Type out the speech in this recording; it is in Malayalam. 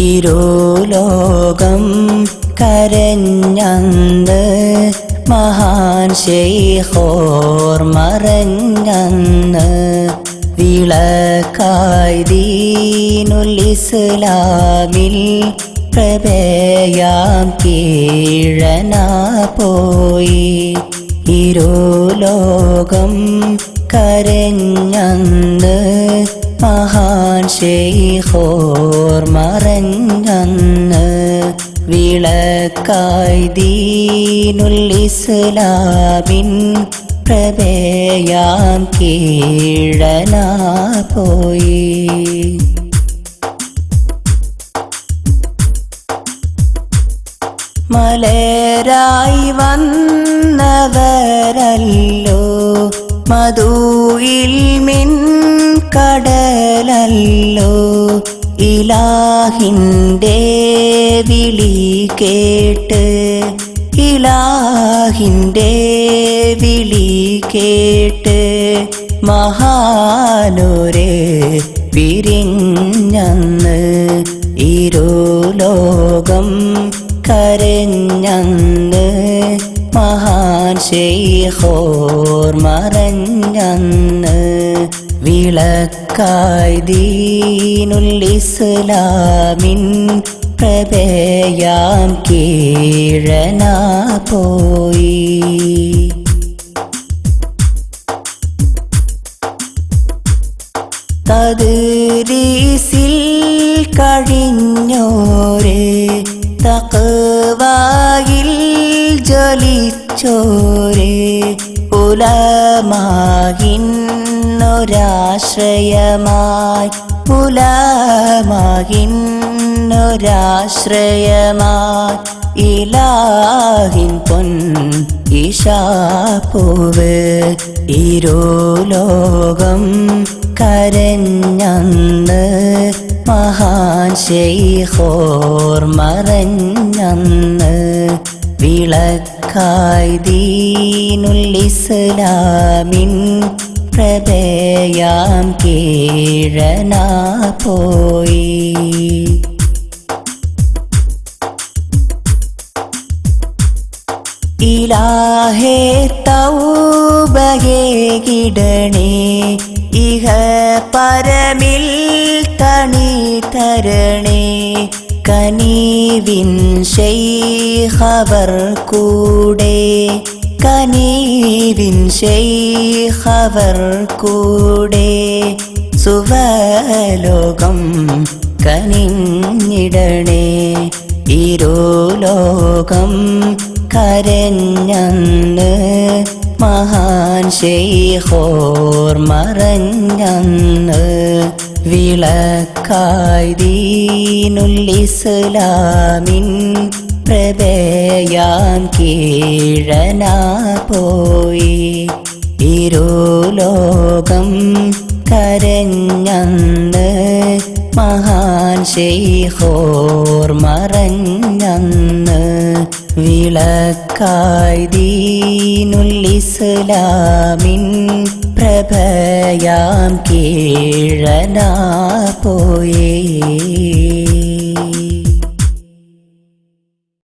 ഇരുലോകം കരഞ്ഞന്ന് മഹാൻ ശൈഖോർ മറഞ്ഞന്ന് വിളക്കായി ദീനുൽ ഇസ്ലാമിൽ പ്രഭയാം കീഴന പോയി. ഇരുലോകം കരഞ്ഞന്ന് മഹാൻ ശൈഖോർ മറഞ്ഞന്ന് വിളക്കായി ദീനുൽ ഇസ്ലാമിൻ പ്രഭയാം കീഴന പോയി. മലരായി വന്നവരല്ലോ മധുയിൽ മിൻ കടലല്ലോ ഇലാഹിൻ്റെ വിളി കേട്ട് ഇലാഹിൻ്റെ വിളി കേട്ട് മഹാനോരെ വിരിഞ്ഞന്ന് ഇരുലോകം കരഞ്ഞന്ന് മഹാൻ ശൈഖോർ മറഞ്ഞന്ന് വിളക്കായി ദീനുൽ ഇസ്ലാമിൻ പ്രഭയാം കീഴന പോയി. തദ്രീസിൽ കഴിഞ്ഞോരെ തഖ്വായിൽ ജ്വലിച്ചോരെ ഉലമായിന്നൊരാശ്രയമായി ഉലമായിന്നൊരാശ്രയമായി ഇലാഹിൻ പൊൻ ഇശാപ്പൂവ് ഇരുലോകം കരഞ്ഞന്ന് മഹാൻ ശൈഖോർ മറഞ്ഞന്ന് വിളക്കായി ദീനുൽ ഇസ്ലാമിൻ പ്രഭയാം കീഴന പോയി. ഇലാഹേ തൗബയെ കിടണേ ഇഹ പരമിൽ തണി തരണേ കനീവിൻ ശൈഖവർ കൂടെ കനീവിൻ ശൈഖവർ കൂടെ സുവലോകം കനിഞ്ഞിടണേ ഇരുലോകം കരഞ്ഞന്ന് മഹാൻ ശൈഖോർ മറഞ്ഞന്ന് വിളക്കായി ദീനുൽ ഇസ്ലാമിൻ പ്രഭയാം കീഴന പോയി. ഇരുലോകം കരഞ്ഞന്ന് മഹാൻ ശൈഖോർ മറഞ്ഞന്ന് വിളക്കായി ദീനുൽ ഇസ്ലാമിൻ പ്രഭയാം കീഴന പോയി.